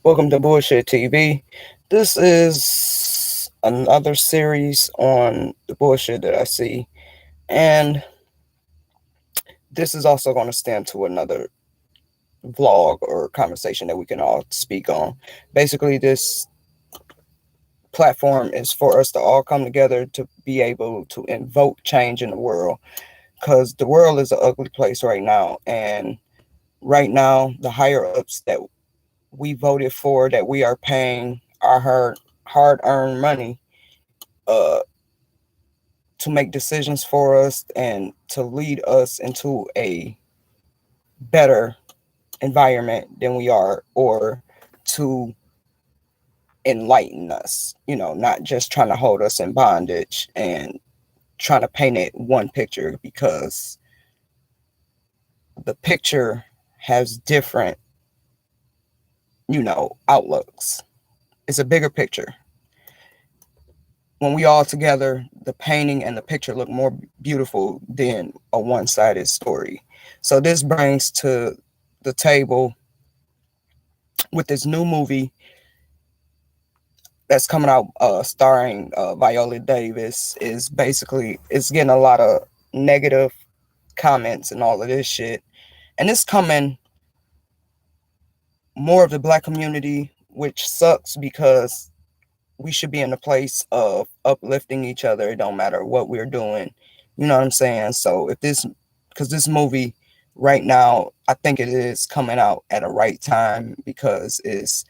Welcome to Bullshit TV. This is another series on the bullshit that I see, and this is also going to stem to another vlog or conversation that we can all speak on. Basically, this platform is for us to all come together to be able to invoke change in the world, because the world is an ugly place right now, and right now, the higher ups that we voted for, that we are paying our hard earned money uh, to make decisions for us and to lead us into a better environment than we are, or to enlighten us, not just trying to hold us in bondage and trying to paint it one picture, because the picture has different, outlooks. It's a bigger picture. When we all together, the painting and the picture look more beautiful than a one-sided story. So this brings to the table with this new movie that's coming out, starring Viola Davis. Is basically, it's getting a lot of negative comments and all of this shit, and it's coming more of the Black community, which sucks, because we should be in a place of uplifting each other. It don't matter what we're doing. You know what I'm saying? So because this movie right now, I think it is coming out at a right time, because it's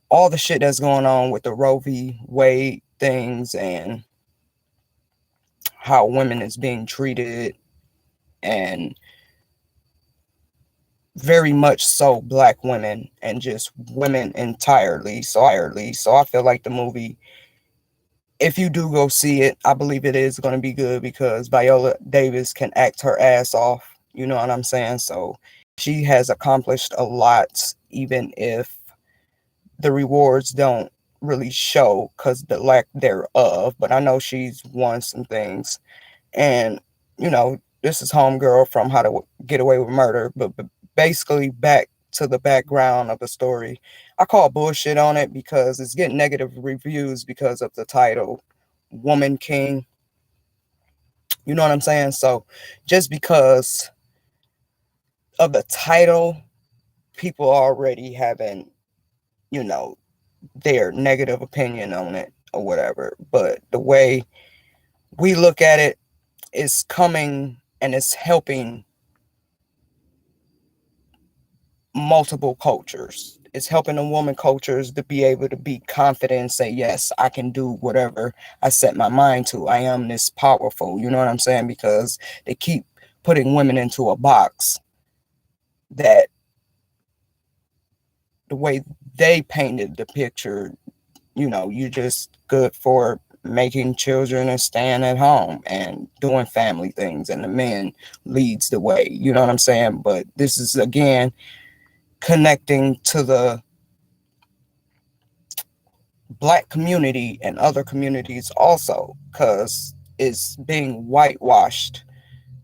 all the shit that's going on with the Roe v. Wade things, and how women is being treated, and very much so Black women, and just women entirely. So I feel like the movie, if you do go see it, I believe it is going to be good, because Viola Davis can act her ass off. You know what I'm saying? So she has accomplished a lot, even if the rewards don't really show because the lack thereof. But I know she's won some things. And, this is Homegirl from How to Get Away with Murder. But basically, back to the background of the story, I call bullshit on it because it's getting negative reviews because of the title, Woman King. You know what I'm saying? So just because of the title, people already having, you know, their negative opinion on it or whatever. But the way we look at it is coming, and it's helping multiple cultures. It's helping the woman cultures to be able to be confident and say, yes, I can do whatever I set my mind to. I am this powerful. You know what I'm saying? Because they keep putting women into a box that the way they painted the picture, you just good for making children and staying at home and doing family things, and the men leads the way. You know what I'm saying? But this is, again, connecting to the Black community and other communities also, because it's being whitewashed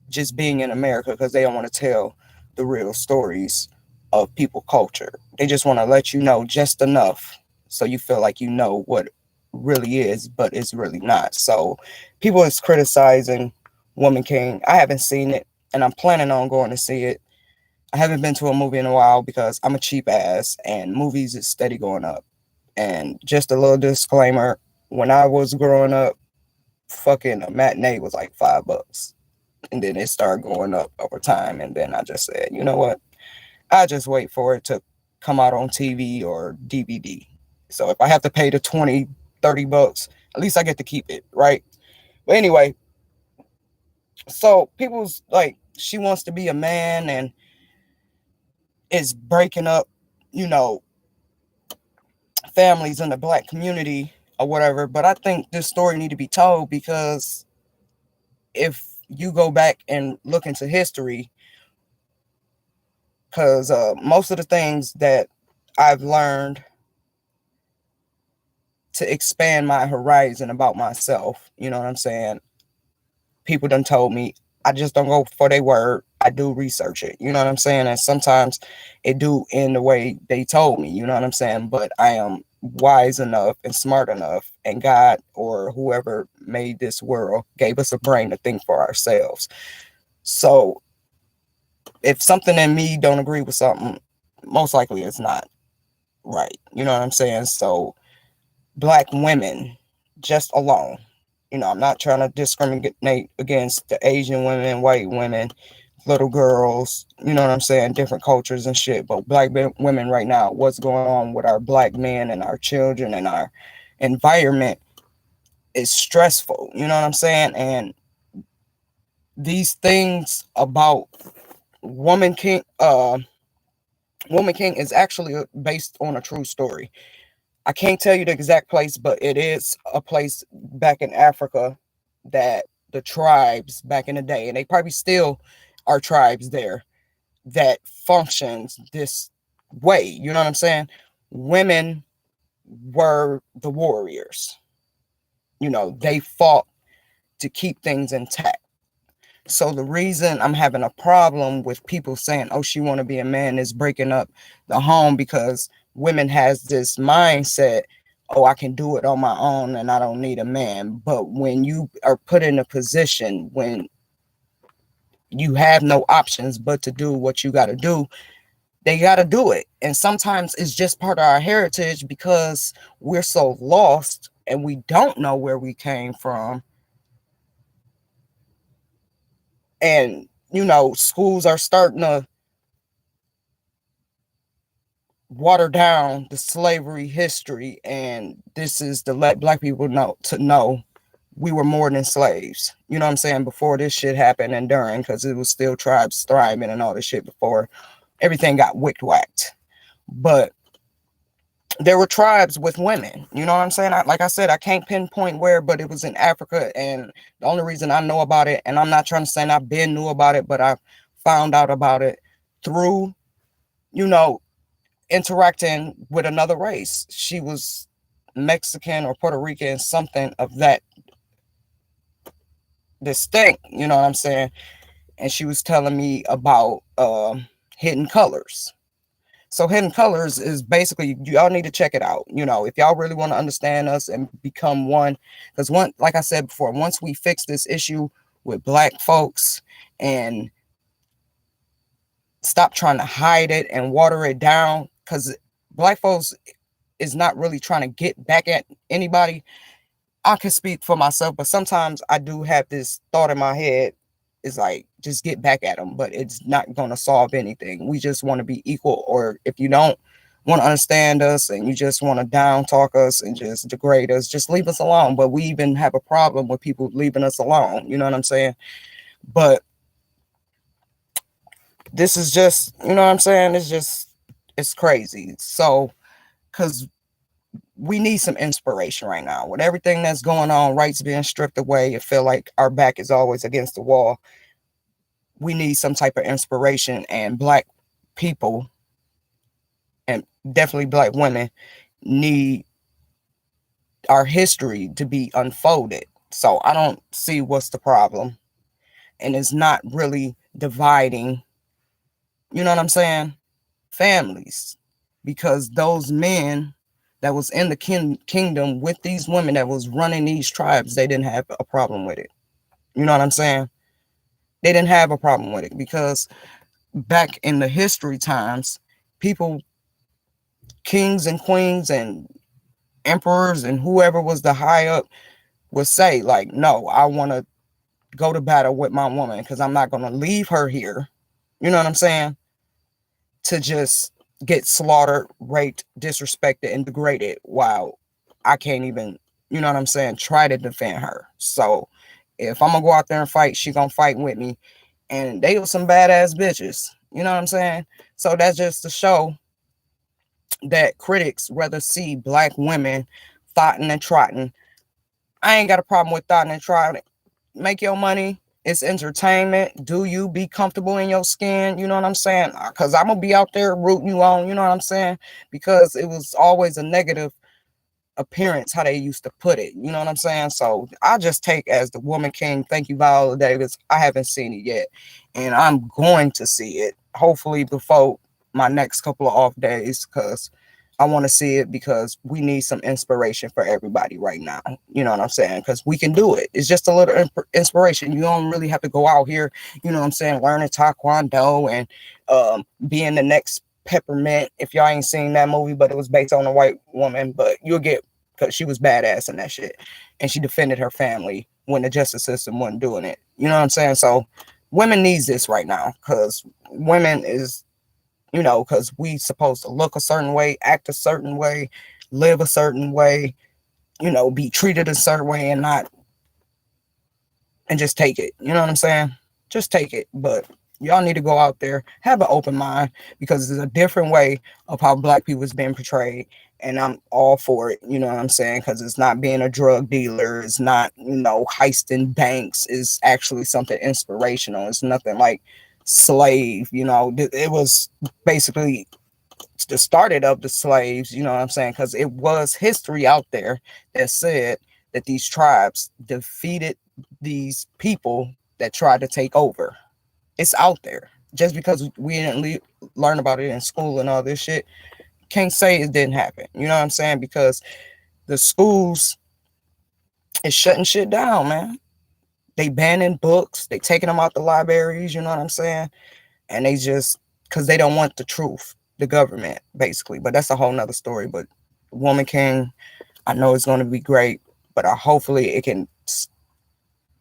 just being in America, because they don't want to tell the real stories of people culture. They just want to let you know just enough so you feel like you know what really is, but it's really not. So people is criticizing Woman King. I haven't seen it, and I'm planning on going to see it. I haven't been to a movie in a while because I'm a cheap ass, and movies is steady going up. And just a little disclaimer, when I was growing up, fucking a matinee was like $5. And then it started going up over time. And then I just said, you know what? I just wait for it to come out on TV or DVD. So if I have to pay the 20, $30, at least I get to keep it, right? But anyway, so people's like, she wants to be a man and is breaking up, you know, families in the Black community or whatever. But I think this story need to be told, because if you go back and look into history, because most of the things that I've learned to expand my horizon about myself, you know what I'm saying? People done told me I just don't go for their word. I do research it. You know what I'm saying? And sometimes it do end the way they told me. You know what I'm saying? But I am wise enough and smart enough, and God or whoever made this world gave us a brain to think for ourselves. So if something in me don't agree with something, most likely it's not right. You know what I'm saying? So black women just alone. I'm not trying to discriminate against the Asian women, white women, little girls, you know what I'm saying, different cultures and shit. But black women right now, what's going on with our black men and our children and our environment is stressful. You know what I'm saying? And these things about Woman King, Woman King is actually based on a true story. I can't tell you the exact place, but it is a place back in Africa that the tribes back in the day, and they probably still are tribes there, that functions this way. You know what I'm saying? Women were the warriors. They fought to keep things intact. So the reason I'm having a problem with people saying, "Oh, she want to be a man," is breaking up the home, because women has this mindset, "Oh, I can do it on my own and I don't need a man." But when you are put in a position when you have no options but to do what you got to do, they got to do it. And sometimes it's just part of our heritage, because we're so lost and we don't know where we came from. And schools are starting to water down the slavery history, and this is to let black people know we were more than slaves. You know what I'm saying? Before this shit happened, and during, because it was still tribes thriving and all this shit before everything got whacked. But there were tribes with women. You know what I'm saying? Like I said, I can't pinpoint where, but it was in Africa. And the only reason I know about it, and I'm not trying to say I've been knew about it, but I found out about it through, you know, interacting with another race. She was Mexican or Puerto Rican, something of that distinct. You know what I'm saying? And she was telling me about Hidden Colors. So Hidden Colors is basically, y'all need to check it out. If y'all really want to understand us and become one, because like I said before, once we fix this issue with black folks and stop trying to hide it and water it down, because black folks is not really trying to get back at anybody. I can speak for myself, but sometimes I do have this thought in my head. It's like, just get back at them, but it's not going to solve anything. We just want to be equal. Or if you don't want to understand us and you just want to down talk us and just degrade us, just leave us alone. But we even have a problem with people leaving us alone. You know what I'm saying? But this is just, you know what I'm saying? It's crazy. So, because we need some inspiration right now with everything that's going on, rights being stripped away. It feel like our back is always against the wall. We need some type of inspiration, and black people, and definitely black women, need our history to be unfolded. So I don't see what's the problem. And it's not really dividing, you know what I'm saying, families. Because those men that was in the kingdom with these women that was running these tribes, they didn't have a problem with it. You know what I'm saying? They didn't have a problem with it, because back in the history times, people, kings and queens and emperors and whoever was the high up, would say, like, no, I want to go to battle with my woman, because I'm not going to leave her here. You know what I'm saying? To just get slaughtered, raped, disrespected, and degraded, while I can't even, you know what I'm saying, try to defend her. So if I'm gonna go out there and fight, she gonna fight with me. And they were some badass bitches. You know what I'm saying? So that's just to show that critics rather see black women thotting and trotting. I ain't got a problem with thotting and trotting. Make your money. It's entertainment. Do you be comfortable in your skin? You know what I'm saying? Because I'm going to be out there rooting you on. You know what I'm saying? Because it was always a negative appearance how they used to put it. You know what I'm saying? So I just take as the Woman King. Thank you, Viola Davis. I haven't seen it yet, and I'm going to see it hopefully before my next couple of off days because I want to see it because we need some inspiration for everybody right now. You know what I'm saying? Because we can do it. It's just a little inspiration. You don't really have to go out here, you know what I'm saying, learning taekwondo and being the next Peppermint. If y'all ain't seen that movie, but it was based on a white woman, but you'll get because she was badass in that shit. And she defended her family when the justice system wasn't doing it. You know what I'm saying? So women needs this right now because women is because we supposed to look a certain way, act a certain way, live a certain way, be treated a certain way and just take it. You know what I'm saying? Just take it. But y'all need to go out there, have an open mind because there's a different way of how black people is being portrayed. And I'm all for it. You know what I'm saying? Because it's not being a drug dealer. It's not, heisting banks. It's actually something inspirational. It's nothing like slave. It was basically the started of the slaves, you know what I'm saying? Because it was history out there that said that these tribes defeated these people that tried to take over. It's out there. Just because we didn't learn about it in school and all this shit, can't say it didn't happen. You know what I'm saying? Because the schools is shutting shit down, man. They banning books. They taking them out the libraries. You know what I'm saying? And they just because they don't want the truth, the government basically. But that's a whole nother story. But Woman King, I know it's going to be great, but hopefully it can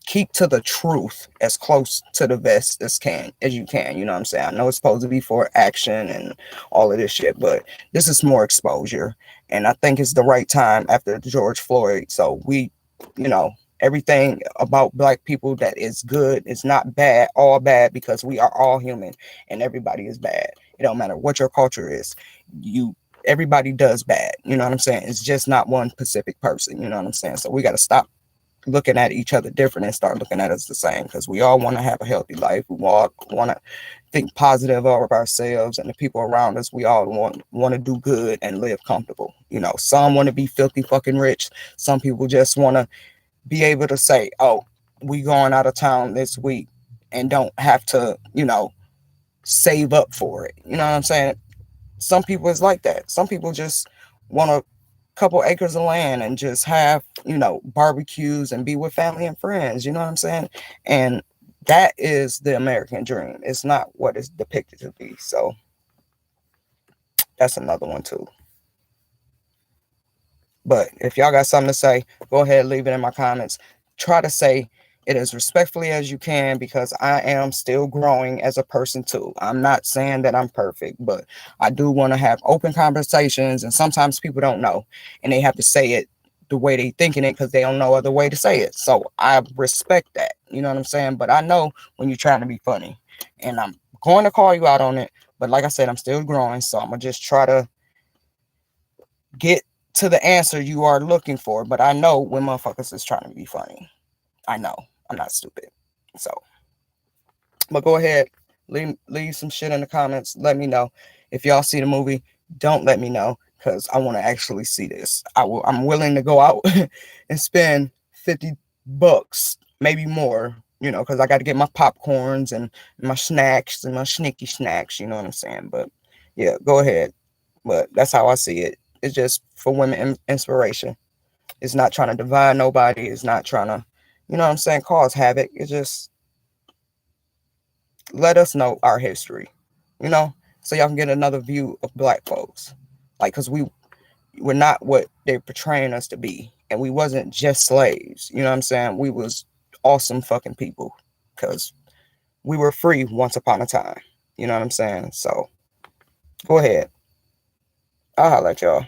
keep to the truth as close to the vest as you can. You know what I'm saying? I know it's supposed to be for action and all of this shit, but this is more exposure, and I think it's the right time after George Floyd. So everything about black people that is good is not bad, all bad, because we are all human and everybody is bad. It don't matter what your culture is. Everybody does bad. You know what I'm saying? It's just not one specific person. You know what I'm saying? So we got to stop looking at each other different and start looking at us the same because we all want to have a healthy life. We all want to think positive of ourselves and the people around us. We all want to do good and live comfortable. Some want to be filthy fucking rich. Some people just want to be able to say, oh, we going out of town this week and don't have to, save up for it. You know what I'm saying? Some people is like that. Some people just want a couple acres of land and just have, barbecues and be with family and friends. You know what I'm saying? And that is the American dream. It's not what it's depicted to be. So that's another one too. But if y'all got something to say, go ahead, leave it in my comments. Try to say it as respectfully as you can because I am still growing as a person too. I'm not saying that I'm perfect, but I do want to have open conversations, and sometimes people don't know and they have to say it the way they thinking it because they don't know other way to say it. So I respect that. You know what I'm saying? But I know when you're trying to be funny, and I'm going to call you out on it. But like I said, I'm still growing, so I'm gonna just try to get to the answer you are looking for. But I know when motherfuckers is trying to be funny. I know. I'm not stupid. So, but go ahead, leave some shit in the comments. Let me know if y'all see the movie. Don't let me know because I want to actually see this. I'm willing to go out and spend $50, maybe more. Because I got to get my popcorns and my snacks and my sneaky snacks. You know what I'm saying? But yeah, go ahead. But that's how I see it. It's just for women inspiration. It's not trying to divide nobody. It's not trying to, cause havoc. It's just let us know our history, so y'all can get another view of black folks. Like, because we're not what they're portraying us to be. And we wasn't just slaves. You know what I'm saying? We was awesome fucking people because we were free once upon a time. You know what I'm saying? So go ahead. I'll holler at y'all.